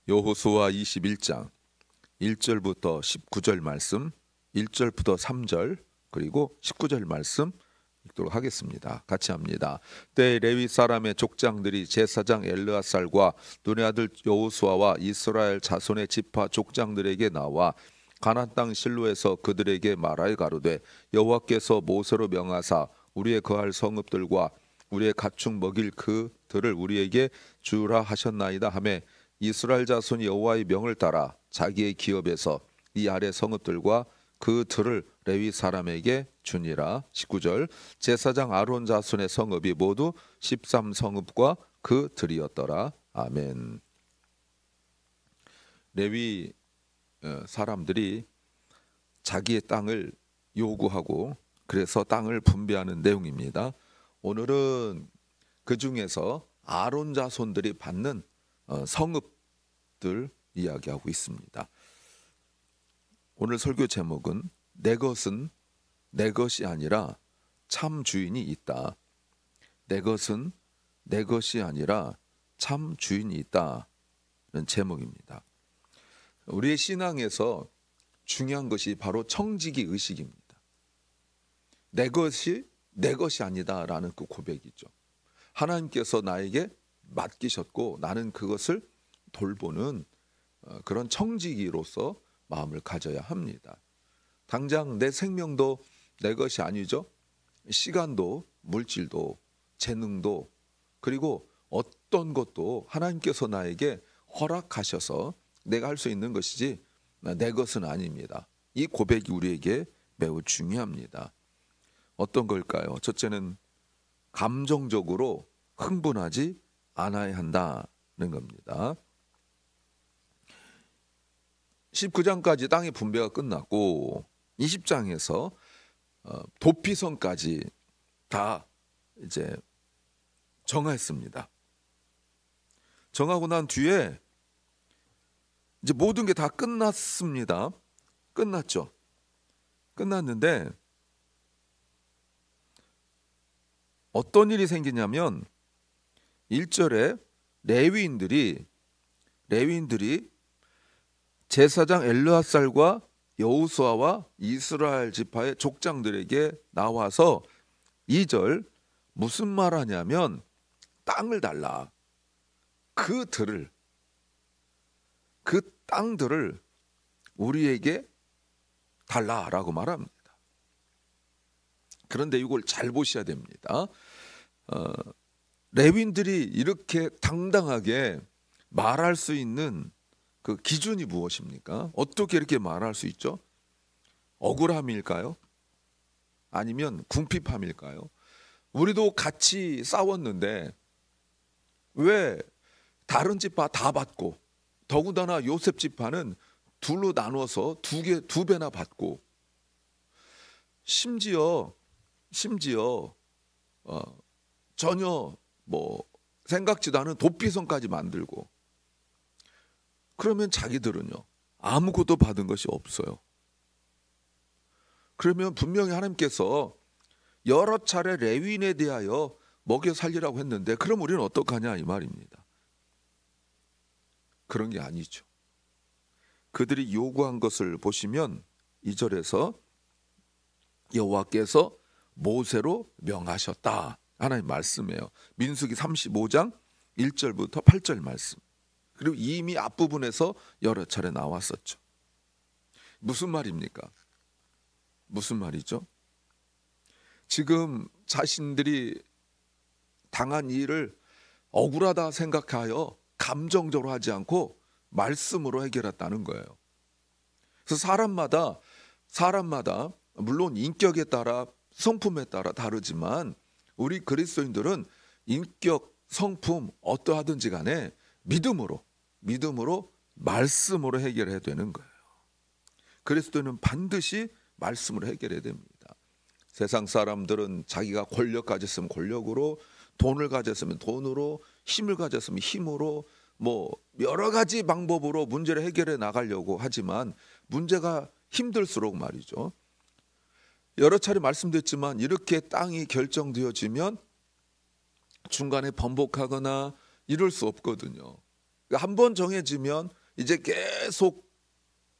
여호수아 21장 1절부터 19절 말씀, 1절부터 3절, 그리고 19절 말씀 읽도록 하겠습니다. 같이 합니다. 때 레위 사람의 족장들이 제사장 엘르아살과 눈의 아들 여호수아와 이스라엘 자손의 지파 족장들에게 나와 가나안 땅 실로에서 그들에게 말하여 가로되 여호와께서 모세로 명하사 우리의 거할 성읍들과 우리의 가축 먹일 그들을 우리에게 주라 하셨나이다 하매 이스라엘 자손이 여호와의 명을 따라 자기의 기업에서 이 아래 성읍들과 그 들을 레위 사람에게 주니라. 19절 제사장 아론 자손의 성읍이 모두 13성읍과 그 들이었더라. 아멘. 레위 사람들이 자기의 땅을 요구하고 그래서 땅을 분배하는 내용입니다. 오늘은 그 중에서 아론 자손들이 받는 성읍들 이야기하고 있습니다. 오늘 설교 제목은 내 것은 내 것이 아니라 참 주인이 있다. 내 것은 내 것이 아니라 참 주인이 있다는 제목입니다. 우리의 신앙에서 중요한 것이 바로 청지기 의식입니다. 내 것이 내 것이 아니다라는 그 고백이죠. 하나님께서 나에게 맡기셨고 나는 그것을 돌보는 그런 청지기로서 마음을 가져야 합니다. 당장 내 생명도 내 것이 아니죠. 시간도 물질도 재능도 그리고 어떤 것도 하나님께서 나에게 허락하셔서 내가 할 수 있는 것이지 내 것은 아닙니다. 이 고백이 우리에게 매우 중요합니다. 어떤 걸까요? 첫째는 감정적으로 흥분하지 않아야 한다는 겁니다. 19장까지 땅의 분배가 끝났고 20장에서 도피성까지 다 이제 정했습니다. 정하고 난 뒤에 이제 모든 게 다 끝났습니다. 끝났죠. 끝났는데 어떤 일이 생기냐면 1절에 레위인들이 제사장 엘르아살과 여호수아와 이스라엘 지파의 족장들에게 나와서 2절 무슨 말 하냐면 땅을 달라. 그 땅들을 우리에게 달라라고 말합니다. 그런데 이걸 잘 보셔야 됩니다. 레위인들이 이렇게 당당하게 말할 수 있는 그 기준이 무엇입니까? 어떻게 이렇게 말할 수 있죠? 억울함일까요? 아니면 궁핍함일까요? 우리도 같이 싸웠는데 왜 다른 지파 다 받고 더군다나 요셉 지파는 둘로 나눠서 두 배나 받고 심지어 전혀 생각지도 않은 도피성까지 만들고 그러면 자기들은요 아무것도 받은 것이 없어요. 그러면 분명히 하나님께서 여러 차례 레위인에 대하여 먹여 살리라고 했는데 그럼 우리는 어떡하냐 이 말입니다. 그런 게 아니죠. 그들이 요구한 것을 보시면 2절에서 여호와께서 모세로 명하셨다. 하나님 말씀이에요. 민수기 35장 1절부터 8절 말씀. 그리고 이미 앞부분에서 여러 차례 나왔었죠. 무슨 말입니까? 무슨 말이죠? 지금 자신들이 당한 일을 억울하다 생각하여 감정적으로 하지 않고 말씀으로 해결했다는 거예요. 그래서 사람마다 물론 인격에 따라 성품에 따라 다르지만 우리 그리스도인들은 인격, 성품 어떠하든지 간에 믿음으로 말씀으로 해결해야 되는 거예요. 그리스도인은 반드시 말씀으로 해결해야 됩니다. 세상 사람들은 자기가 권력 가졌으면 권력으로, 돈을 가졌으면 돈으로, 힘을 가졌으면 힘으로 여러 가지 방법으로 문제를 해결해 나가려고 하지만 문제가 힘들수록 말이죠. 여러 차례 말씀드렸지만 이렇게 땅이 결정되어지면 중간에 번복하거나 이럴 수 없거든요. 한 번 정해지면 이제 계속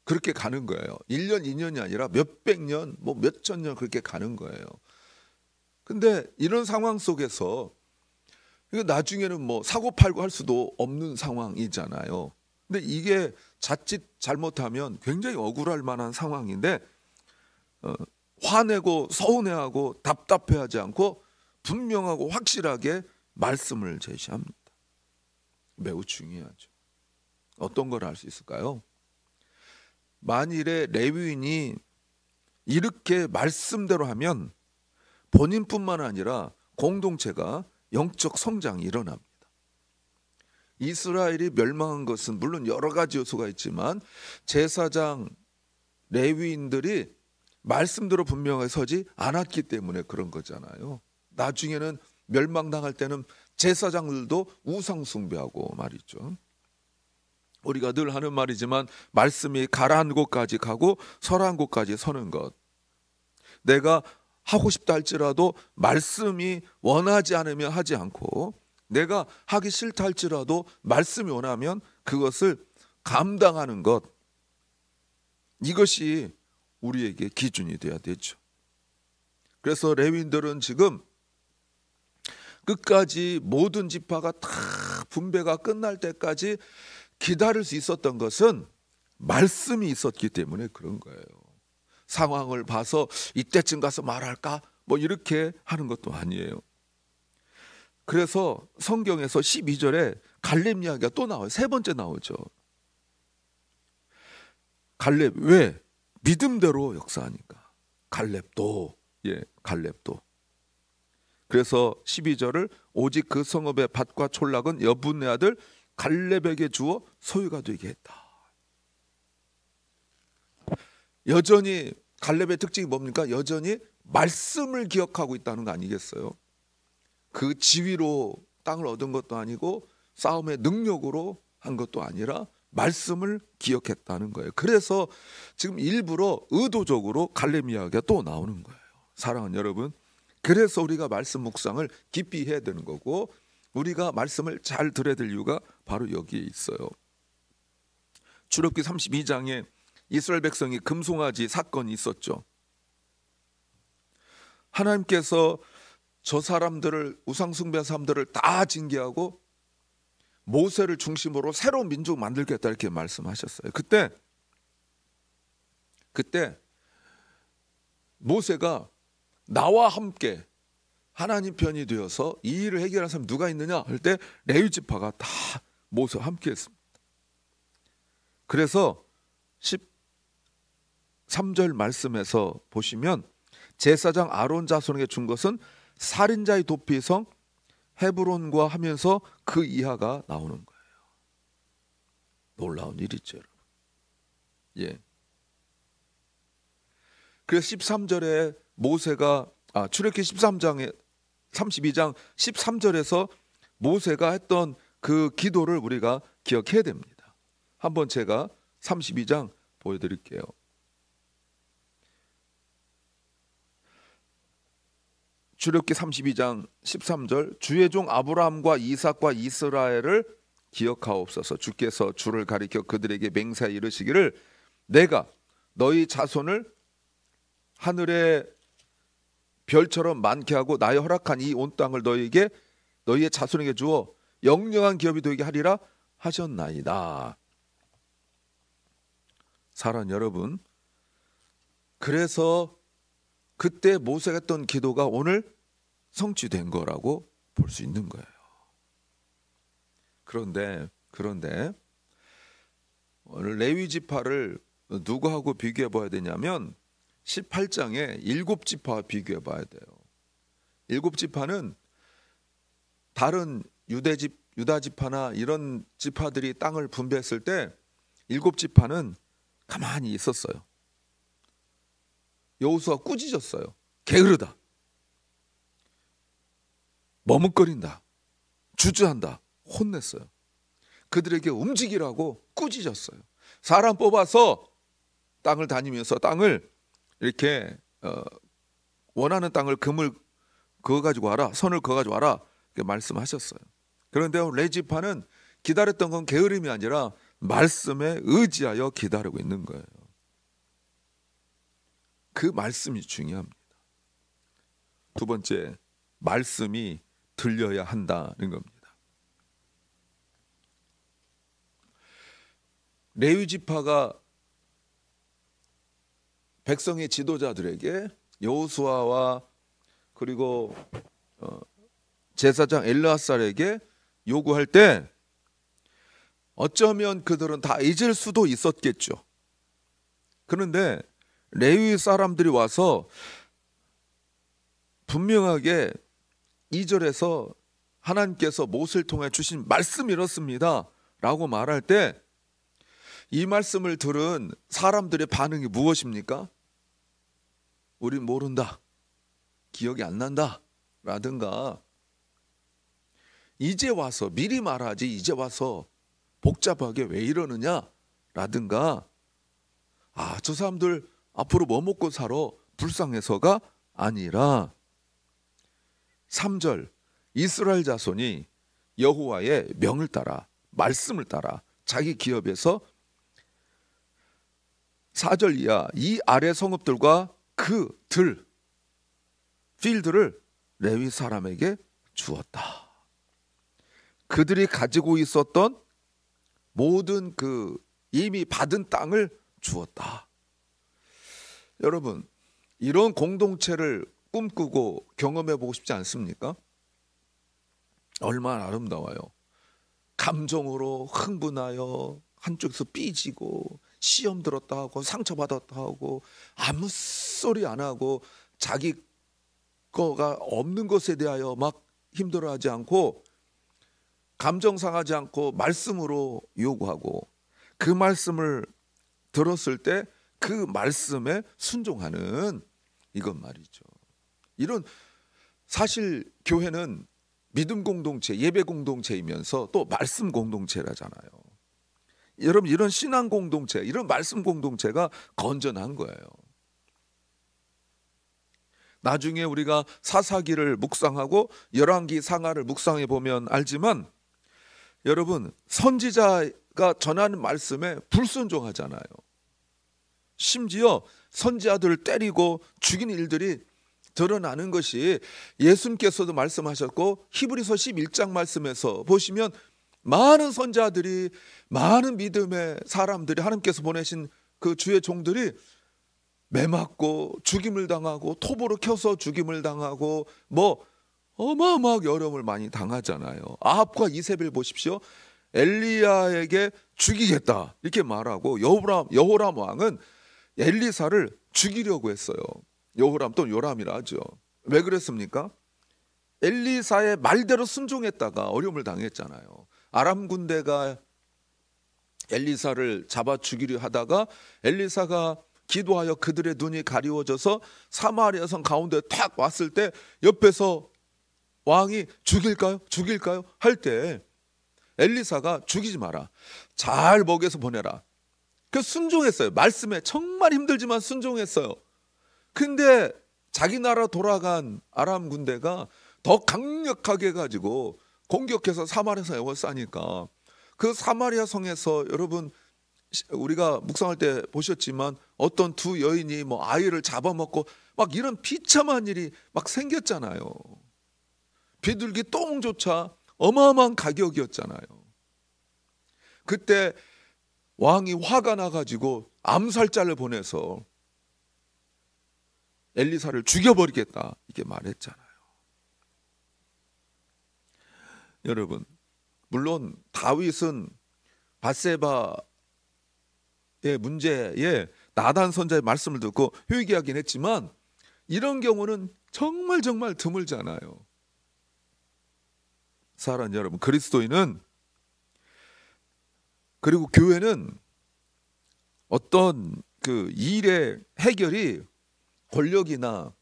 그렇게 가는 거예요. 1년, 2년이 아니라 몇백 년, 뭐 몇천 년 그렇게 가는 거예요. 근데 이런 상황 속에서 이거 나중에는 뭐 사고 팔고 할 수도 없는 상황이잖아요. 근데 이게 자칫 잘못하면 굉장히 억울할 만한 상황인데 화내고 서운해하고 답답해하지 않고 분명하고 확실하게 말씀을 제시합니다. 매우 중요하죠. 어떤 걸 알 수 있을까요? 만일에 레위인이 이렇게 말씀대로 하면 본인뿐만 아니라 공동체가 영적 성장이 일어납니다. 이스라엘이 멸망한 것은 물론 여러 가지 요소가 있지만 제사장 레위인들이 말씀대로 분명하게 서지 않았기 때문에 그런 거잖아요. 나중에는 멸망당할 때는 제사장들도 우상 숭배하고 말이죠. 우리가 늘 하는 말이지만 말씀이 가라앉은 곳까지 가고 설한 곳까지 서는 것. 내가 하고 싶다 할지라도 말씀이 원하지 않으면 하지 않고, 내가 하기 싫다 할지라도 말씀이 원하면 그것을 감당하는 것. 이것이 우리에게 기준이 돼야 되죠. 그래서 레위인들은 지금 끝까지 모든 지파가 다 분배가 끝날 때까지 기다릴 수 있었던 것은 말씀이 있었기 때문에 그런 거예요. 상황을 봐서 이때쯤 가서 말할까? 뭐 이렇게 하는 것도 아니에요. 그래서 성경에서 12절에 갈렙 이야기가 또 나와요. 세 번째 나오죠. 갈렙, 왜? 믿음대로 역사하니까. 갈렙도, 갈렙도. 그래서 12절을 오직 그 성읍의 밭과 촌락은 여분의 아들 갈렙에게 주어 소유가 되게 했다. 여전히 갈렙의 특징이 뭡니까? 여전히 말씀을 기억하고 있다는 거 아니겠어요? 그 지위로 땅을 얻은 것도 아니고 싸움의 능력으로 한 것도 아니라 말씀을 기억했다는 거예요. 그래서 지금 일부러 의도적으로 갈렙 이야기가 또 나오는 거예요. 사랑하는 여러분, 그래서 우리가 말씀 묵상을 깊이 해야 되는 거고, 우리가 말씀을 잘 들어야 될 이유가 바로 여기에 있어요. 출애굽기 32장에 이스라엘 백성이 금송아지 사건이 있었죠. 하나님께서 저 사람들을, 우상 숭배한 사람들을 다 징계하고 모세를 중심으로 새로운 민족 만들겠다 이렇게 말씀하셨어요. 그때 모세가 나와 함께 하나님 편이 되어서 이 일을 해결한 사람이 누가 있느냐 할 때 레위 지파가 다 모세와 함께 했습니다. 그래서 13절 말씀에서 보시면 제사장 아론 자손에게 준 것은 살인자의 도피성 헤브론과 하면서 그 이하가 나오는 거예요. 놀라운 일이죠, 여러분. 그래서 13절에 모세가 출애굽기 13장에 32장 13절에서 모세가 했던 그 기도를 우리가 기억해야 됩니다. 한번 제가 32장 보여드릴게요. 출애굽기 32장 13절, 주의 종 아브라함과 이삭과 이스라엘을 기억하옵소서. 주께서 주를 가리켜 그들에게 맹세하여 이르시기를 내가 너희 자손을 하늘의 별처럼 많게 하고 나의 허락한 이 온 땅을 너희에게 너희의 자손에게 주어 영영한 기업이 되게 하리라 하셨나이다. 사랑하는 여러분, 그래서 그때 모세가 했던 기도가 오늘 성취된 거라고 볼 수 있는 거예요. 그런데 오늘 레위 지파를 누구하고 비교해 봐야 되냐면 18장에 7지파와 비교해 봐야 돼요. 7지파는 다른 유다 지파나 이런 지파들이 땅을 분배했을 때 7지파는 가만히 있었어요. 여호수아가 꾸짖었어요. 게으르다, 머뭇거린다, 주저한다, 혼냈어요. 그들에게 움직이라고 꾸짖었어요. 사람 뽑아서 땅을 다니면서 땅을 이렇게 원하는 땅을 금을 그어 가지고 와라, 선을 그어 가지고 와라 이렇게 말씀하셨어요. 그런데 레지파는 기다렸던 건 게으름이 아니라 말씀에 의지하여 기다리고 있는 거예요. 그 말씀이 중요합니다. 두 번째, 말씀이 들려야 한다는 겁니다. 레위 지파가 백성의 지도자들에게 여호수아와 그리고 제사장 엘르아살에게 요구할 때 어쩌면 그들은 다 잊을 수도 있었겠죠. 그런데 레위 사람들이 와서 분명하게 2절에서 하나님께서 모세를 통해 주신 말씀이 이렇습니다 라고 말할 때 이 말씀을 들은 사람들의 반응이 무엇입니까? 우린 모른다, 기억이 안 난다 라든가, 이제 와서 미리 말하지 이제 와서 복잡하게 왜 이러느냐 라든가, 저 사람들 앞으로 뭐 먹고 살아 불쌍해서가 아니라 3절, 이스라엘 자손이 여호와의 명을 따라 말씀을 따라 자기 기업에서 4절 이하 이 아래 성읍들과 그 들, 필드를 레위 사람에게 주었다. 그들이 가지고 있었던 모든 그 이미 받은 땅을 주었다. 여러분, 이런 공동체를 꿈꾸고 경험해 보고 싶지 않습니까? 얼마나 아름다워요. 감정으로 흥분하여 한쪽에서 삐지고 시험 들었다 하고 상처받았다 하고 아무 소리 안 하고 자기 거가 없는 것에 대하여 막 힘들어하지 않고 감정 상하지 않고 말씀으로 요구하고 그 말씀을 들었을 때 그 말씀에 순종하는 이것 말이죠. 이런, 사실 교회는 믿음 공동체, 예배 공동체이면서 또 말씀 공동체라잖아요. 여러분, 이런 신앙 공동체, 이런 말씀 공동체가 건전한 거예요. 나중에 우리가 사사기를 묵상하고 열왕기 상하를 묵상해 보면 알지만, 여러분, 선지자가 전하는 말씀에 불순종하잖아요. 심지어 선지자들을 때리고 죽인 일들이 드러나는 것이 예수님께서도 말씀하셨고, 히브리서 11장 말씀에서 보시면 많은 선지자들이, 많은 믿음의 사람들이, 하나님께서 보내신 그 주의 종들이 매맞고 죽임을 당하고 톱으로 켜서 죽임을 당하고 뭐 어마어마하게 어려움을 많이 당하잖아요. 아합과 이세벨 보십시오. 엘리야에게 죽이겠다 이렇게 말하고 여호람 왕은 엘리사를 죽이려고 했어요. 여호람 또는 요람이라 하죠. 왜 그랬습니까? 엘리사의 말대로 순종했다가 어려움을 당했잖아요. 아람 군대가 엘리사를 잡아 죽이려 하다가 엘리사가 기도하여 그들의 눈이 가리워져서 사마리아 성 가운데 탁 왔을 때 옆에서 왕이 죽일까요? 할 때 엘리사가 죽이지 마라, 잘 먹여서 보내라. 그 순종했어요. 말씀에 정말 힘들지만 순종했어요. 근데 자기 나라 돌아간 아람 군대가 더 강력하게 가지고 공격해서 사마리아 성에 에워싸니까 그 사마리아 성에서, 여러분 우리가 묵상할 때 보셨지만 어떤 두 여인이 뭐 아이를 잡아먹고 막 이런 비참한 일이 막 생겼잖아요. 비둘기 똥조차 어마어마한 가격이었잖아요. 그때 왕이 화가 나가지고 암살자를 보내서 엘리사를 죽여버리겠다 이렇게 말했잖아요. 여러분, 물론 다윗은 밧세바의 문제에 나단 선자의 말씀을 듣고 회개하긴 했지만 이런 경우는 정말 드물잖아요. 사랑하는 여러분, 그리스도인은, 그리고 교회는 어떤 그 일의 해결이 권력이나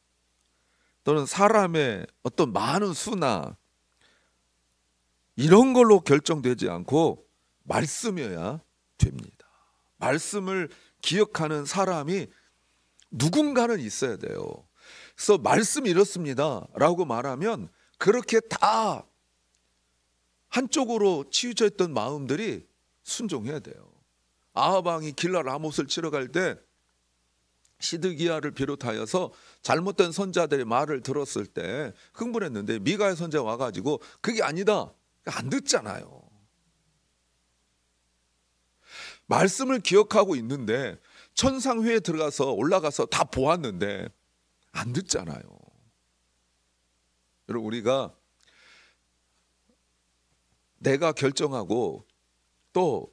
또는 사람의 어떤 많은 수나 이런 걸로 결정되지 않고 말씀이어야 됩니다. 말씀을 기억하는 사람이 누군가는 있어야 돼요. 그래서 말씀이 이렇습니다 라고 말하면 그렇게 다 한쪽으로 치우쳐 있던 마음들이 순종해야 돼요. 아합 왕이 길라 라못을 치러 갈 때 시드기야를 비롯하여서 잘못된 선자들의 말을 들었을 때 흥분했는데 미가의 선자 와가지고 그게 아니다, 안 듣잖아요. 말씀을 기억하고 있는데 천상회에 들어가서 올라가서 다 보았는데 안 듣잖아요. 여러분, 우리가 내가 결정하고 또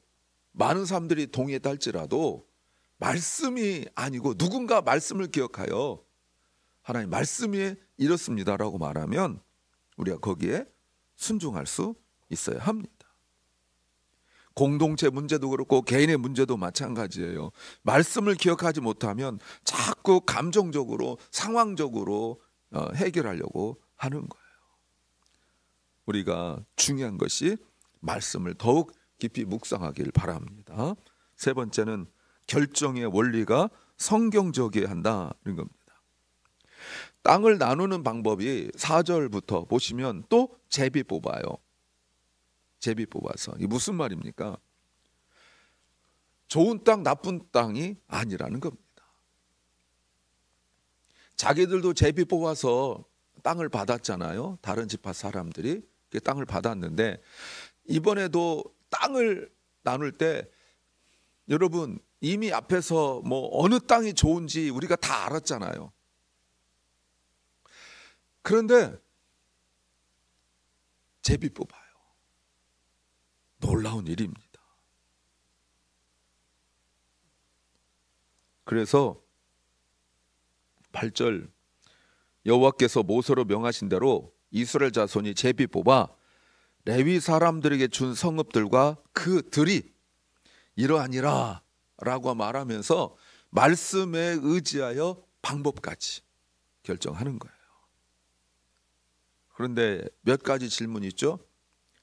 많은 사람들이 동의했다 할지라도 말씀이 아니고 누군가 말씀을 기억하여 하나님 말씀이 이렇습니다라고 말하면 우리가 거기에 순종할 수 있어야 합니다. 공동체 문제도 그렇고 개인의 문제도 마찬가지예요. 말씀을 기억하지 못하면 자꾸 감정적으로 상황적으로 해결하려고 하는 거예요. 우리가 중요한 것이 말씀을 더욱 깊이 묵상하길 바랍니다. 세 번째는 결정의 원리가 성경적이어야 한다는 겁니다. 땅을 나누는 방법이 4절부터 보시면 또 제비 뽑아요. 제비 뽑아서. 이게 무슨 말입니까? 좋은 땅, 나쁜 땅이 아니라는 겁니다. 자기들도 제비 뽑아서 땅을 받았잖아요. 다른 지파 사람들이 땅을 받았는데 이번에도 땅을 나눌 때 여러분 이미 앞에서 뭐 어느 땅이 좋은지 우리가 다 알았잖아요. 그런데 제비 뽑아요. 놀라운 일입니다. 그래서 8절 여호와께서 모세로 명하신 대로 이스라엘 자손이 제비 뽑아 레위 사람들에게 준 성읍들과 그 들이 이러하니라 라고 말하면서 말씀에 의지하여 방법까지 결정하는 거예요. 그런데 몇 가지 질문이 있죠.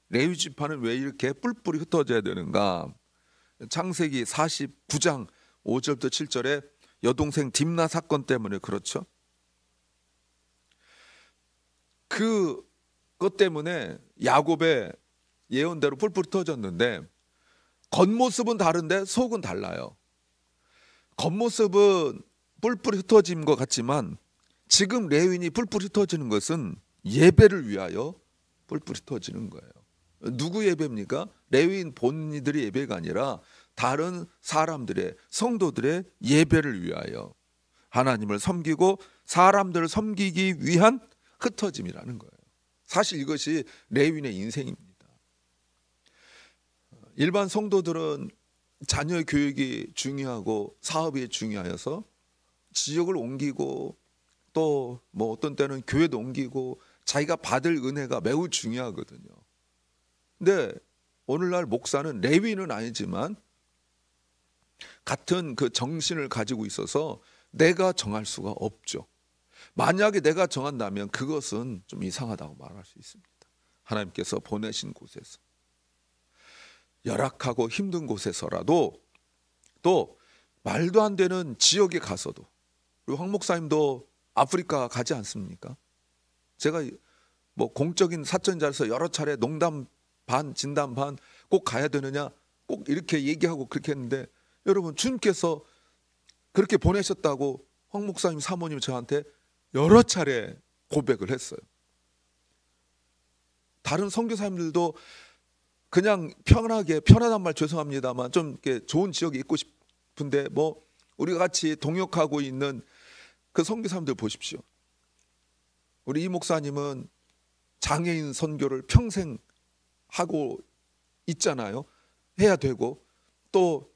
레위 지파는 왜 이렇게 뿔뿔이 흩어져야 되는가? 창세기 49장 5절부터 7절에 여동생 딥나 사건 때문에 그렇죠. 그것 때문에 야곱의 예언대로 뿔뿔이 흩어졌는데 겉모습은 다른데 속은 달라요. 겉모습은 뿔뿔이 흩어진 것 같지만 지금 레위인이 뿔뿔이 흩어지는 것은 예배를 위하여 뿔뿔이 흩어지는 거예요. 누구 예배입니까? 레위인 본인들의 예배가 아니라 다른 사람들의 성도들의 예배를 위하여 하나님을 섬기고 사람들을 섬기기 위한 흩어짐이라는 거예요. 사실 이것이 레위인의 인생입니다. 일반 성도들은 자녀의 교육이 중요하고 사업이 중요하여서 지역을 옮기고 또 뭐 어떤 때는 교회도 옮기고 자기가 받을 은혜가 매우 중요하거든요. 근데 오늘날 목사는 레위인은 아니지만 같은 그 정신을 가지고 있어서 내가 정할 수가 없죠. 만약에 내가 정한다면 그것은 좀 이상하다고 말할 수 있습니다. 하나님께서 보내신 곳에서 열악하고 힘든 곳에서라도 또 말도 안 되는 지역에 가서도 그리고 황 목사님도 아프리카 가지 않습니까? 제가 뭐 공적인 사적인 자리에서 여러 차례 농담 반 진담 반 꼭 가야 되느냐 꼭 이렇게 얘기하고 그렇게 했는데 여러분 주님께서 그렇게 보내셨다고 황 목사님 사모님이 저한테 여러 차례 고백을 했어요. 다른 선교사님들도 그냥 편하게 편안한 말 죄송합니다만 좀 이렇게 좋은 지역에 있고 싶은데 뭐 우리가 같이 동역하고 있는 그 선교사님들 보십시오. 우리 이 목사님은 장애인 선교를 평생 하고 있잖아요. 해야 되고 또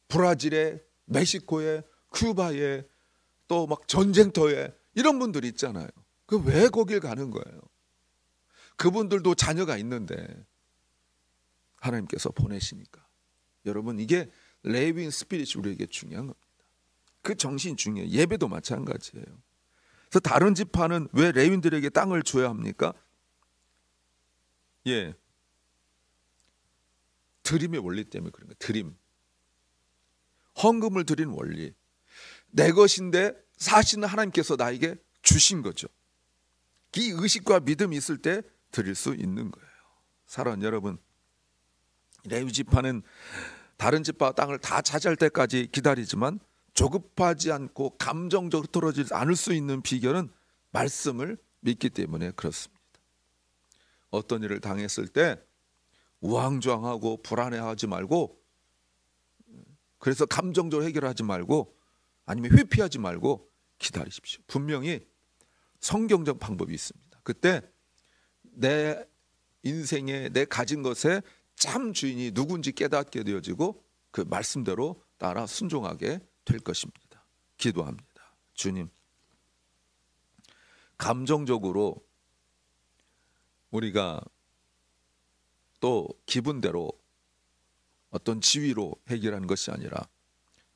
브라질에 멕시코에 쿠바에 또 막 전쟁터에 이런 분들이 있잖아요. 그 왜 거길 가는 거예요? 그분들도 자녀가 있는데 하나님께서 보내시니까. 여러분 이게 레위인 스피릿이 우리에게 중요한 겁니다. 그 정신이 중요해요. 예배도 마찬가지예요. 그래서 다른 지파는 왜 레위인들에게 땅을 줘야 합니까? 예, 드림의 원리 때문에 그런 거예요. 드림, 헌금을 드리는 원리. 내 것인데 사실은 하나님께서 나에게 주신 거죠. 이 의식과 믿음이 있을 때 드릴 수 있는 거예요. 사랑하는 여러분, 레위 지파는 다른 지파 땅을 다 차지할 때까지 기다리지만 조급하지 않고 감정적으로 떨어지지 않을 수 있는 비결은 말씀을 믿기 때문에 그렇습니다. 어떤 일을 당했을 때 우왕좌왕하고 불안해하지 말고, 그래서 감정적으로 해결하지 말고, 아니면 회피하지 말고 기다리십시오. 분명히 성경적 방법이 있습니다. 그때 내 인생에, 내 가진 것에 참 주인이 누군지 깨닫게 되어지고 그 말씀대로 따라 순종하게 될 것입니다. 기도합니다. 주님, 감정적으로 우리가 또 기분대로 어떤 지위로 해결하는 것이 아니라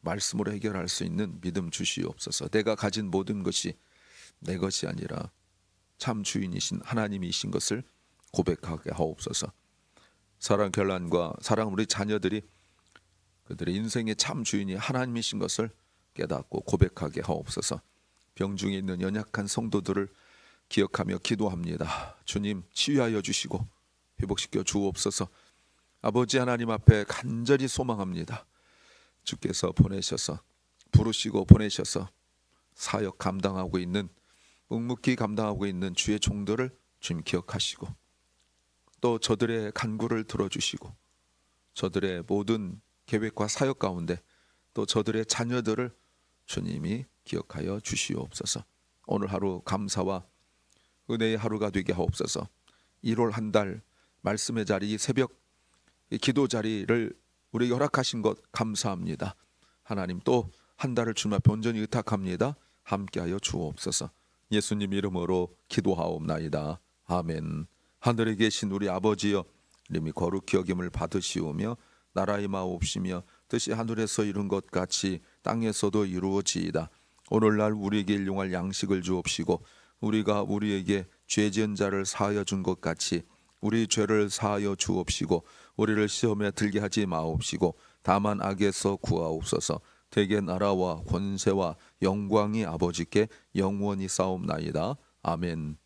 말씀으로 해결할 수 있는 믿음 주시옵소서. 내가 가진 모든 것이 내 것이 아니라 참 주인이신 하나님이신 것을 고백하게 하옵소서. 사랑 결란과 사랑 우리 자녀들이 그들의 인생의 참 주인이 하나님이신 것을 깨닫고 고백하게 하옵소서. 병중에 있는 연약한 성도들을 기억하며 기도합니다. 주님, 치유하여 주시고 회복시켜 주옵소서. 아버지 하나님 앞에 간절히 소망합니다. 주께서 보내셔서, 부르시고 보내셔서 사역 감당하고 있는, 묵묵히 감당하고 있는 주의 종들을 주님 기억하시고, 또 저들의 간구를 들어주시고, 저들의 모든 계획과 사역 가운데 또 저들의 자녀들을 주님이 기억하여 주시옵소서. 오늘 하루 감사와 은혜의 하루가 되게 하옵소서. 1월 한 달 말씀의 자리, 새벽 기도 자리를 우리에게 허락하신 것 감사합니다. 하나님, 또 한 달을 주님 앞에 온전히 의탁합니다. 함께하여 주옵소서. 예수님 이름으로 기도하옵나이다. 아멘. 하늘에 계신 우리 아버지여, 이름이 거룩히 여김을 받으시오며 나라의 마옵시며 뜻이 하늘에서 이룬 것 같이 땅에서도 이루어지이다. 오늘날 우리에게 일용할 양식을 주옵시고, 우리가 우리에게 죄 지은 자를 사하여 준 것 같이 우리 죄를 사하여 주옵시고, 우리를 시험에 들게 하지 마옵시고 다만 악에서 구하옵소서. 대개 나라와 권세와 영광이 아버지께 영원히 싸움나이다. 아멘.